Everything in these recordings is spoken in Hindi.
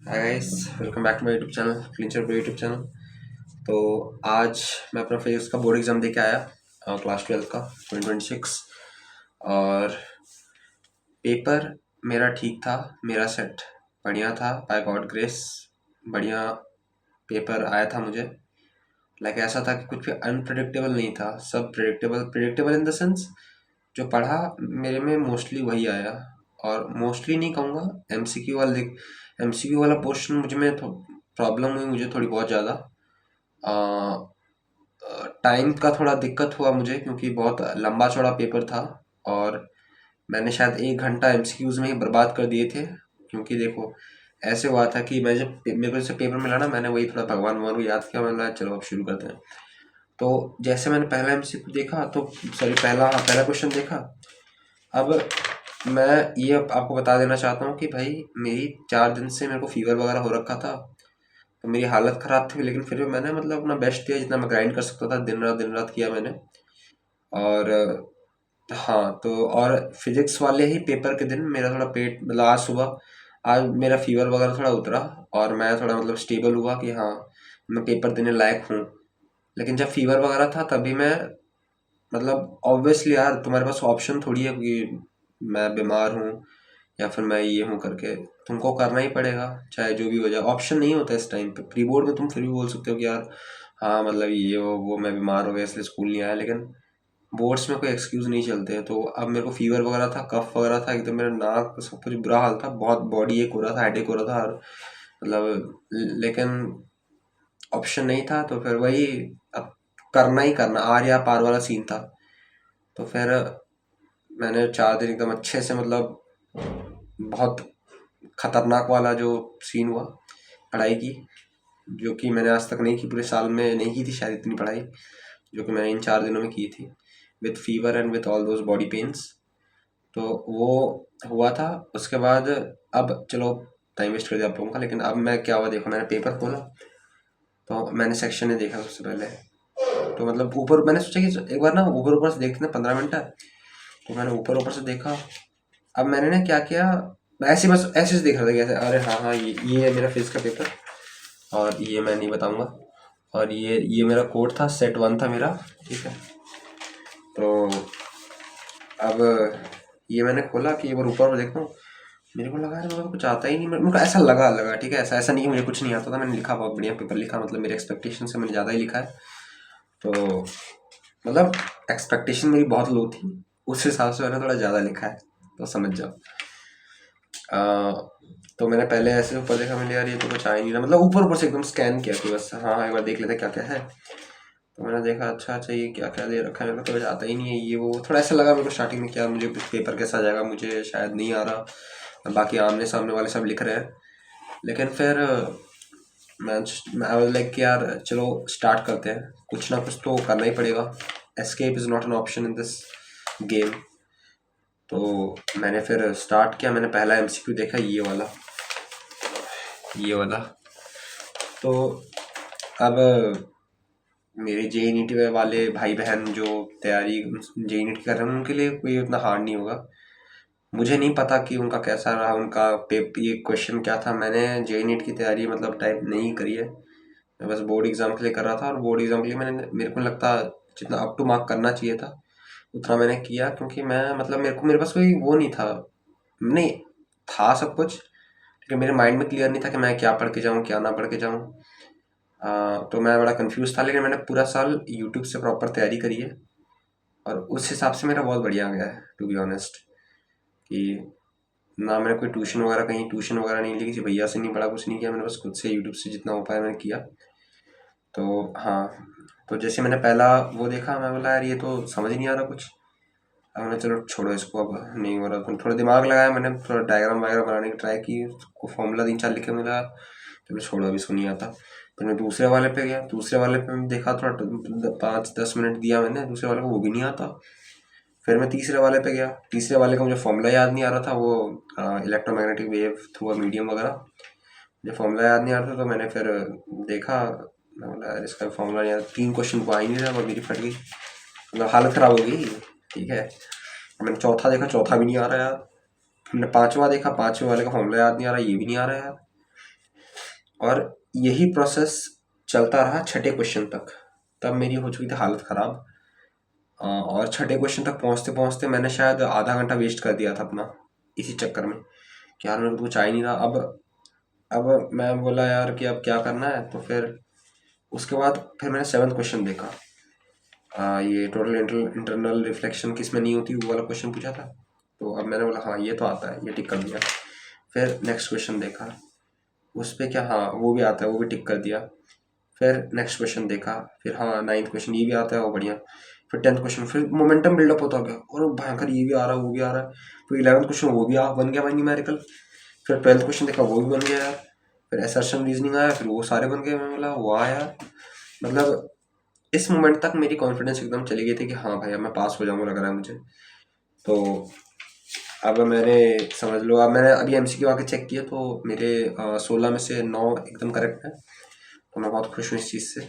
Hi guys, welcome back to my YouTube channel Clincher Pro YouTube channel. तो आज मैं अपना फिजिक्स का बोर्ड एग्ज़ाम दे के आया, क्लास 12 का 2026। और पेपर मेरा ठीक था, मेरा सेट बढ़िया था, बाय गॉड ग्रेस बढ़िया पेपर आया था मुझे। लाइक ऐसा था कि कुछ भी अनप्रिडिक्टेबल नहीं था, सब predictable predictable in the sense जो पढ़ा मेरे में मोस्टली वही आया। और मोस्टली नहीं कहूँगा, एमसीक्यू वाला पोर्शन मुझ में प्रॉब्लम हुई मुझे थोड़ी बहुत ज़्यादा। टाइम का थोड़ा दिक्कत हुआ मुझे क्योंकि बहुत लंबा चौड़ा पेपर था और मैंने शायद 1 घंटा एमसीक्यूज़ में ही बर्बाद कर दिए थे। क्योंकि देखो, ऐसे हुआ था कि मैं जब मेरे को जैसे पेपर मिला ना, मैंने वही थोड़ा भगवान भगवान को याद किया। मैंने बोला चलो अब शुरू करते हैं। तो जैसे मैंने पहला एमसीक्यू देखा, तो सॉरी पहला क्वेश्चन देखा। अब मैं ये आपको बता देना चाहता हूँ कि भाई मेरी 4 दिन से मेरे को फीवर वगैरह हो रखा था, तो मेरी हालत ख़राब थी। लेकिन फिर भी मैंने मतलब अपना बेस्ट दिया, जितना मैं ग्राइंड कर सकता था। दिन रात किया मैंने। और हाँ, तो और फिजिक्स वाले ही पेपर के दिन मेरा थोड़ा पेट मतलब आज मेरा फीवर वगैरह थोड़ा उतरा और मैं थोड़ा मतलब स्टेबल हुआ कि हाँ, मैं पेपर देने लायक हूँ। लेकिन जब फीवर वगैरह था तभी मैं मतलब ऑब्वियसली यार, तुम्हारे पास ऑप्शन थोड़ी है कि मैं बीमार हूँ या फिर मैं ये हूँ करके, तुमको करना ही पड़ेगा चाहे जो भी हो जाए। ऑप्शन नहीं होता इस टाइम पे। प्री बोर्ड में तुम फिर भी बोल सकते हो कि यार हाँ मतलब ये वो मैं बीमार हो गया इसलिए स्कूल नहीं आया। लेकिन बोर्ड्स में कोई एक्सक्यूज़ नहीं चलते। तो अब मेरे को फीवर वगैरह था, कफ वगैरह था, एकदम मेरा नाक सब कुछ बुरा हाल था, बहुत बॉडी एक हो रहा था, हेडेक हो रहा था। और मतलब लेकिन ऑप्शन नहीं था, तो फिर वही अब करना ही करना, आर या पार वाला सीन था। तो फिर मैंने 4 दिन एकदम अच्छे से मतलब बहुत खतरनाक वाला जो सीन हुआ पढ़ाई की, जो कि मैंने आज तक नहीं की, पूरे साल में नहीं की थी शायद इतनी पढ़ाई जो कि मैंने इन 4 दिनों में की थी, with fever and with all those body pens. तो वो हुआ था। उसके बाद अब चलो टाइम वेस्ट कर दिया आप लोगों का। लेकिन अब मैं क्या हुआ देखो, मैंने पेपर खोला तो मैंने सेक्शन में देखा सबसे पहले। तो मतलब ऊपर मैंने सोचा कि एक बार ना ऊपर ऊपर से देखते ना 15 मिनट है। तो मैंने ऊपर ऊपर से देखा। अब मैंने ना क्या किया, मैं ऐसे बस ऐसे से देख रहा था कि ऐसे अरे हाँ हाँ ये है मेरा फिजिक्स का पेपर। और ये मैं नहीं बताऊंगा। और ये मेरा कोड था, सेट 1 था मेरा, ठीक है। तो अब ये मैंने खोला कि एक बार ऊपर देखता हूँ। मेरे को लगा यार मेरे को कुछ आता ही नहीं। मेरे को ऐसा लगा ठीक है, ऐसा ऐसा नहीं कि मुझे कुछ नहीं आता था। मैंने लिखा, बहुत बढ़िया पेपर लिखा, मतलब मेरे एक्सपेक्टेशन से मैंने ज़्यादा ही लिखा है। तो मतलब एक्सपेक्टेशन मेरी बहुत लो थी, उस हिसाब से मैंने थोड़ा ज़्यादा लिखा है, तो समझ जाओ। तो मैंने पहले ऐसे ऊपर देखा, मैंने यार ये तो कुछ आ ही नहीं रहा। मतलब ऊपर ऊपर से एकदम स्कैन किया कि बस हाँ हाँ एक बार देख लेते क्या क्या है। तो मैंने देखा अच्छा अच्छा ये क्या क्या दे रखा है, मेरे को तो कुछ आता ही नहीं है। ये वो थोड़ा ऐसा लगा मेरे को स्टार्टिंग में, क्या मुझे पेपर कैसा आ जाएगा, मुझे शायद नहीं आ रहा। बाकी आमने सामने वाले सब लिख रहे हैं। लेकिन फिर मैं आई वाज लाइक कि यार चलो स्टार्ट करते हैं, कुछ ना कुछ तो करना ही पड़ेगा। Escape is not an option in this game. तो मैंने फिर स्टार्ट किया। मैंने पहला एमसीक्यू देखा, ये वाला। तो अब मेरे जे नीट वाले भाई बहन जो तैयारी जे नीट कर रहे हैं, उनके लिए कोई उतना हार्ड नहीं होगा। मुझे नहीं पता कि उनका कैसा रहा, उनका पेपर ये क्वेश्चन क्या था। मैंने जे नीट की तैयारी मतलब टाइप नहीं करी है। मैं बस बोर्ड एग्ज़ाम के लिए कर रहा था, और बोर्ड एग्ज़ाम के लिए मेरे को लगता जितना अप टू मार्क करना चाहिए था उतना मैंने किया। क्योंकि मैं मतलब मेरे पास कोई वो नहीं था, नहीं था सब कुछ, लेकिन मेरे माइंड में क्लियर नहीं था कि मैं क्या पढ़ के जाऊँ क्या ना पढ़ के जाऊँ। तो मैं बड़ा कंफ्यूज था। लेकिन मैंने पूरा साल यूट्यूब से प्रॉपर तैयारी करी है, और उस हिसाब से मेरा बहुत बढ़िया गया है टू बी ऑनेस्ट। कि ना मैंने कोई ट्यूशन वगैरह नहीं ली, किसी भैया से नहीं पढ़ा, कुछ नहीं किया। मैंने बस खुद से यूट्यूब से जितना हो पाया मैंने किया। तो हाँ, तो जैसे मैंने पहला वो देखा, मैं बोला यार ये तो समझ नहीं आ रहा कुछ। अब मैंने चलो छोड़ो इसको, अब नहीं हो रहा। तो थोड़ा दिमाग लगाया मैंने, थोड़ा डायग्राम वगैरह बनाने की ट्राई की, उसको फॉर्मूला 3 4 लिखे। मिला चलो छोड़ो अभी इसको नहीं आता। फिर मैं दूसरे वाले पे गया, दूसरे वाले पे मैं देखा, थोड़ा 5 10 मिनट दिया मैंने दूसरे वाले को, वो भी नहीं आता। फिर मैं तीसरे वाले पे गया, तीसरे वाले का मुझे फॉर्मूला याद नहीं आ रहा था, वो electromagnetic wave through a medium वगैरह, मुझे फॉर्मूला याद नहीं आ रहा था। तो मैंने फिर देखा, मैं बोला यार इसका फॉर्मूला यार 3 क्वेश्चन को आ ही नहीं रहा, और मेरी फट गई, मतलब हालत ख़राब हो गई, ठीक है। मैंने चौथा देखा, चौथा भी नहीं आ रहा यार। हमने पांचवा देखा, पांचवे वाले का फॉर्मूला याद नहीं आ रहा, ये भी नहीं आ रहा यार। और यही प्रोसेस चलता रहा छठे क्वेश्चन तक। तब मेरी हो चुकी थी हालत ख़राब। और छठे क्वेश्चन तक पहुँचते पहुँचते मैंने शायद आधा घंटा वेस्ट कर दिया था अपना, इसी चक्कर में कि यार मेरे को कुछ आ ही नहीं रहा। अब मैं बोला यार कि अब क्या करना है, तो फिर उसके बाद फिर मैंने सेवन्थ क्वेश्चन देखा। ये टोटल इंटरनल रिफ्लेक्शन किसमें नहीं होती, वो वाला क्वेश्चन पूछा था। तो अब मैंने बोला हाँ ये तो आता है, ये टिक कर दिया। फिर नेक्स्ट क्वेश्चन देखा, उस पर क्या, हाँ वो भी आता है, वो भी टिक कर दिया। फिर नेक्स्ट क्वेश्चन देखा, फिर हाँ नाइन्थ क्वेश्चन ये भी आता है, वो बढ़िया। फिर टेंथ क्वेश्चन, फिर मोमेंटम बिल्डअप होता गया और भयंकर ये भी आ रहा है वो भी आ रहा है। फिर इलेवंथ क्वेश्चन वो भी बन गया भाई न्यूमेरिकल। फिर ट्वेल्थ क्वेश्चन देखा वो भी बन गया यार। फिर असर्शन रीजनिंग आया, फिर वो सारे बन गए। मैं बोला वाह यार, मतलब इस मोमेंट तक मेरी कॉन्फिडेंस एकदम चली गई थी कि हाँ भाई अब मैं पास हो जाऊंगा लग रहा है मुझे। तो अब मैंने समझ लो, अब मैंने अभी एमसीक्यू आके चेक किया तो मेरे 16 में से 9 एकदम करेक्ट है। तो मैं बहुत खुश हूँ इस चीज़ से।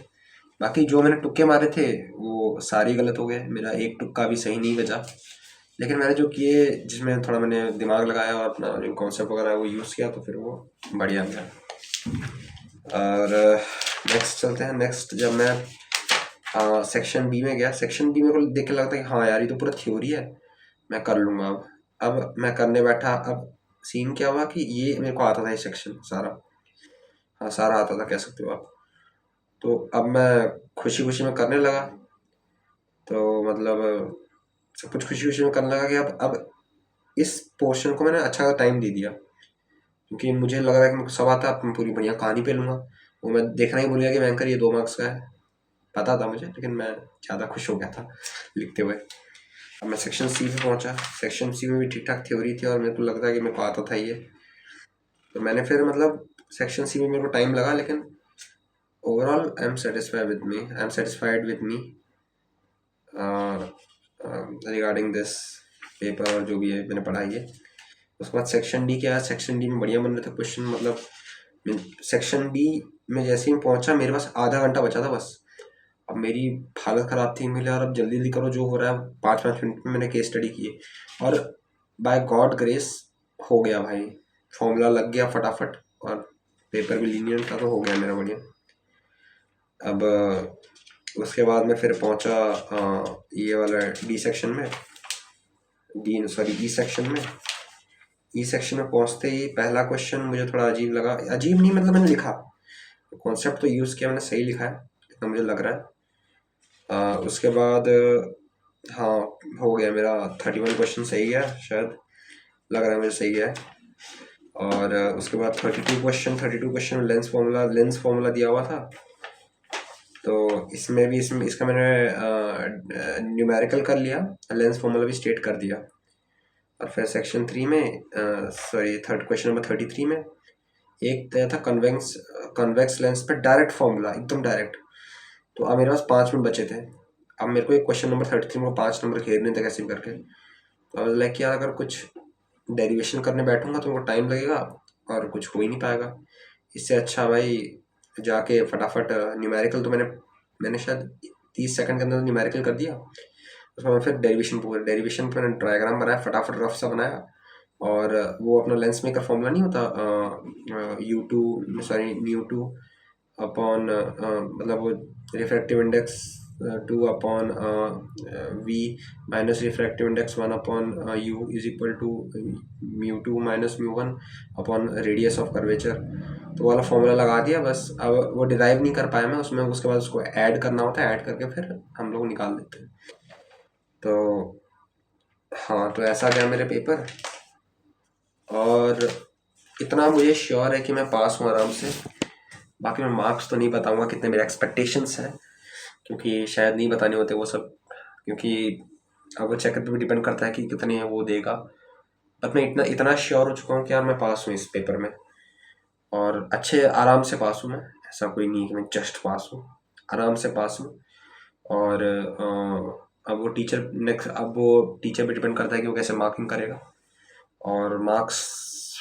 बाकी जो मैंने तुक्के मारे थे वो सारे गलत हो गए, मेरा एक तुक्का भी सही नहीं बचा। लेकिन मैंने जो किए, जिसमें थोड़ा मैंने दिमाग लगाया और अपना जो कॉन्सेप्ट वगैरह है वो यूज़ किया, तो फिर वो बढ़िया गया। और नेक्स्ट चलते हैं। नेक्स्ट जब मैं सेक्शन बी में गया, सेक्शन बी में को देख के लगता है कि हाँ यार ये तो पूरा थ्योरी है, मैं कर लूँगा। अब मैं करने बैठा। अब सीन क्या हुआ कि ये मेरे को आता था ये सेक्शन सारा, हाँ सारा आता था कह सकते हो आप। तो अब मैं खुशी खुशी में करने लगा। तो मतलब सब कुछ खुशी खुशी में करने लगा कि अब इस पोर्शन को मैंने अच्छा टाइम दे दिया, क्योंकि मुझे लग रहा है कि मेरे को सब आता है, अब मैं पूरी बढ़िया कहानी पे लूँगा। वो मैं देखना ही भूल गया कि बैंकर ये 2 मार्क्स का है, पता था मुझे, लेकिन मैं ज़्यादा खुश हो गया था लिखते हुए। अब मैं सेक्शन सी पे पहुंचा। सेक्शन सी में भी ठीक ठाक थ्योरी थी और मेरे को लगता है कि मेरे को आता था ये। तो मैंने फिर मतलब सेक्शन सी में मेरे को टाइम लगा, लेकिन overall I am satisfied with me regarding this paper और जो भी है मैंने पढ़ा है। उसके बाद सेक्शन डी क्या है, सेक्शन डी में बढ़िया बन रहे थे क्वेश्चन। मतलब सेक्शन डी में जैसे ही पहुंचा मेरे पास आधा घंटा बचा था बस। अब मेरी हालत ख़राब थी, मिले और अब जल्दी जल्दी करो जो हो रहा है। 5-5 मिनट में मैंने केस स्टडी की और बाय गॉड ग्रेस हो गया भाई। फॉर्मूला लग गया फटाफट और पेपर भी लीनियंट था तो हो गया मेरा बढ़िया। अब उसके बाद मैं फिर पहुंचा ये वाला डी सेक्शन में, डी सॉरी ई सेक्शन में। ई सेक्शन में पहुंचते ही पहला क्वेश्चन मुझे थोड़ा अजीब लगा। अजीब नहीं, मतलब मैंने लिखा, कॉन्सेप्ट तो यूज़ किया मैंने, सही लिखा है इतना मुझे लग रहा है। उसके बाद हाँ हो गया मेरा 31 क्वेश्चन सही गया शायद, लग रहा है मुझे सही गया है। और उसके बाद 32 क्वेश्चन में लेंस फार्मूला दिया हुआ था। तो इसमें भी इसका मैंने न्यूमेरिकल कर लिया, लेंस फार्मूला भी स्टेट कर दिया। और फिर सेक्शन 3 में सॉरी थर्ड क्वेश्चन नंबर 33 में एक दिया था कन्वेक्स लेंस पे डायरेक्ट फार्मूला, एकदम डायरेक्ट। तो अब मेरे पास 5 मिनट बचे थे। अब मेरे को एक क्वेश्चन नंबर 33 में 5 नंबर घेरने थे कैसे भी करके। तो आई लाइक यार अगर कुछ डेरिवेशन करने बैठूंगा तो मेरे को टाइम लगेगा और कुछ हो ही नहीं पाएगा। इससे अच्छा भाई जाके फटाफट न्यूमेरिकल, तो मैंने शायद 30 सेकंड के अंदर न्यूमेरिकल कर दिया। उसमें मैं फिर डेरिवेशन पर मैंने डायग्राम बनाया, फटाफट रफ सा बनाया। और वो अपना लेंस मेकर फॉर्मूला नहीं होता, न्यू टू अपॉन मतलब वो refractive index 2 upon v minus refractive index 1 upon u is equal to mu 2 minus mu 1 upon radius of curvature. तो वाला फॉर्मूला लगा दिया बस। अब वो डिराइव नहीं कर पाया मैं उसमें, उसके बाद उसको ऐड करना होता है, ऐड करके फिर हम लोग निकाल देते हैं। तो हाँ, तो ऐसा गया मेरे पेपर। और इतना मुझे श्योर है कि मैं पास हूँ आराम से। बाकी मैं मार्क्स तो नहीं बताऊंगा कितने मेरे एक्सपेक्टेशंस हैं, क्योंकि शायद नहीं बताने होते वो सब, क्योंकि अब वो चेकर पे भी डिपेंड करता है कि कितने वो देगा। बट मैं इतना इतना श्योर हो चुका हूँ कि यार मैं पास हूँ इस पेपर में, और अच्छे आराम से पास हूँ मैं। ऐसा कोई नहीं कि मैं जस्ट पास हूँ, आराम से पास हूँ। और अब वो टीचर पे डिपेंड करता है कि वो कैसे मार्किंग करेगा। और मार्क्स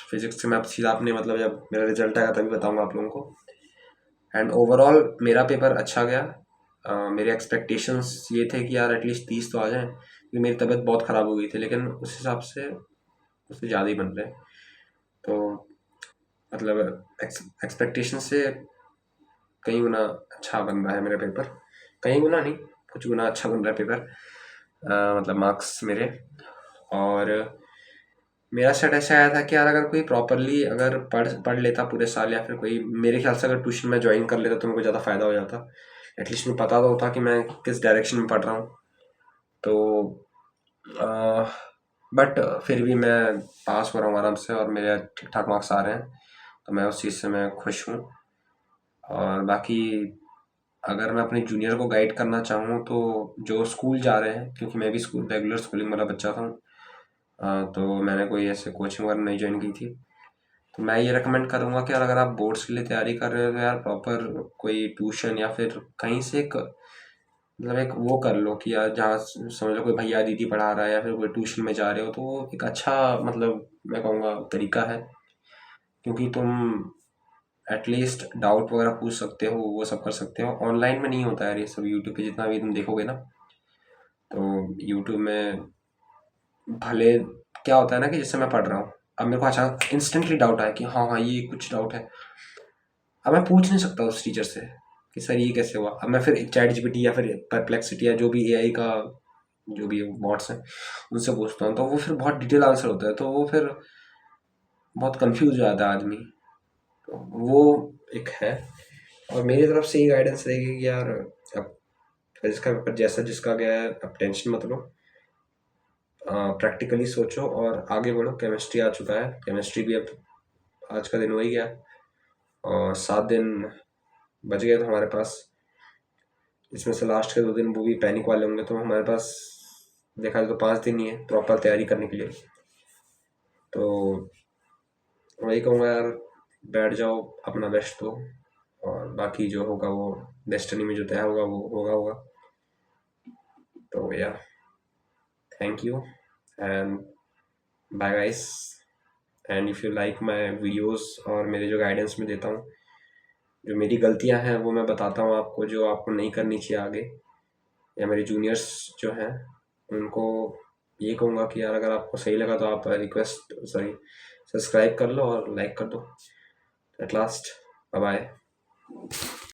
फिजिक्स से मैं अब सीधा अपने मतलब जब मेरा रिजल्ट आएगा तभी बताऊंगा आप लोगों को। एंड ओवरऑल मेरा पेपर अच्छा गया। मेरे एक्सपेक्टेशंस ये थे कि यार एटलीस्ट 30 तो आ जाएं, क्योंकि मेरी तबीयत बहुत ख़राब हो गई थी, लेकिन उस हिसाब से उससे ज़्यादा ही बन रहे हैं। तो मतलब एक्सपेक्टेशन से कई गुना अच्छा बन रहा है मेरा पेपर। कई गुना नहीं, कुछ गुना अच्छा बन रहा है पेपर, मतलब मार्क्स मेरे। और मेरा सेट ऐसा आया था कि यार अगर कोई प्रॉपरली अगर पढ़ पढ़ लेता पूरे साल, या फिर कोई मेरे ख्याल से अगर ट्यूशन में ज्वाइन कर लेता तो मेरे को ज़्यादा फ़ायदा हो जाता। एटलीस्ट मुझे पता तो होता कि मैं किस डायरेक्शन में पढ़ रहा हूँ। तो बट फिर भी मैं पास हो रहा हूँ आराम से, और मेरे ठीक ठाक मार्क्स आ रहे हैं, तो मैं उस चीज़ से मैं खुश हूँ। और बाकी अगर मैं अपने जूनियर को गाइड करना चाहूँ तो जो स्कूल जा रहे हैं, क्योंकि मैं भी स्कूल रेगुलर स्कूलिंग वाला बच्चा था, तो मैंने कोई ऐसे कोचिंग वगैरह नहीं ज्वाइन की थी। तो मैं ये रेकमेंड करूँगा कि यार अगर आप बोर्ड्स के लिए तैयारी कर रहे हो तो यार प्रॉपर कोई ट्यूशन या फिर कहीं से एक मतलब एक वो कर लो कि यार जहाँ समझ लो कोई भैया दीदी पढ़ा रहा है, या फिर कोई ट्यूशन में जा रहे हो, तो वो एक अच्छा मतलब मैं कहूँगा तरीका है। क्योंकि तुम एटलीस्ट डाउट वगैरह पूछ सकते हो, वो सब कर सकते हो। ऑनलाइन में नहीं होता है यार ये सब। यूट्यूब पे जितना भी तुम देखोगे ना, तो यूट्यूब में भले क्या होता है ना कि जैसे मैं पढ़ रहा हूँ, अब मेरे को अचानक इंस्टेंटली डाउट आया कि हाँ हाँ ये कुछ डाउट है, अब मैं पूछ नहीं सकता उस टीचर से कि सर ये कैसे हुआ। अब मैं फिर चैट जीपीटी या फिर परप्लेक्सिटी या जो भी एआई का जो भी बॉट्स हैं उनसे पूछता हूँ, तो वो फिर बहुत डिटेल आंसर होता है, तो वो फिर बहुत कंफ्यूज हो जाता है आदमी। तो वो एक है। और मेरी तरफ से ये गाइडेंस रहेगी कि यार अब जिसका पेपर जैसा जिसका गया है, अब टेंशन मत लो, प्रैक्टिकली सोचो और आगे बढ़ो। केमिस्ट्री आ चुका है, केमिस्ट्री भी अब आज का दिन हो ही गया, और 7 दिन बच गए तो हमारे पास। इसमें से लास्ट के 2 दिन वो भी पैनिक वाले होंगे, तो हमारे पास देखा जाए तो 5 दिन ही है प्रॉपर तैयारी करने के लिए। तो वही कहूँगा यार, बैठ जाओ, अपना बेस्ट दो, और बाकी जो होगा वो डेस्टिनी में जो तय होगा वो होगा होगा। तो या thank you and bye guys. And if you like my videos और मेरे जो गाइडेंस में देता हूँ, जो मेरी गलतियाँ हैं वो मैं बताता हूँ आपको, जो आपको नहीं करनी चाहिए आगे, या मेरे जूनियर्स जो हैं उनको ये कहूँगा कि यार अगर आपको सही लगा तो आप रिक्वेस्ट सॉरी सब्सक्राइब कर लो और लाइक कर दो। At last, bye bye.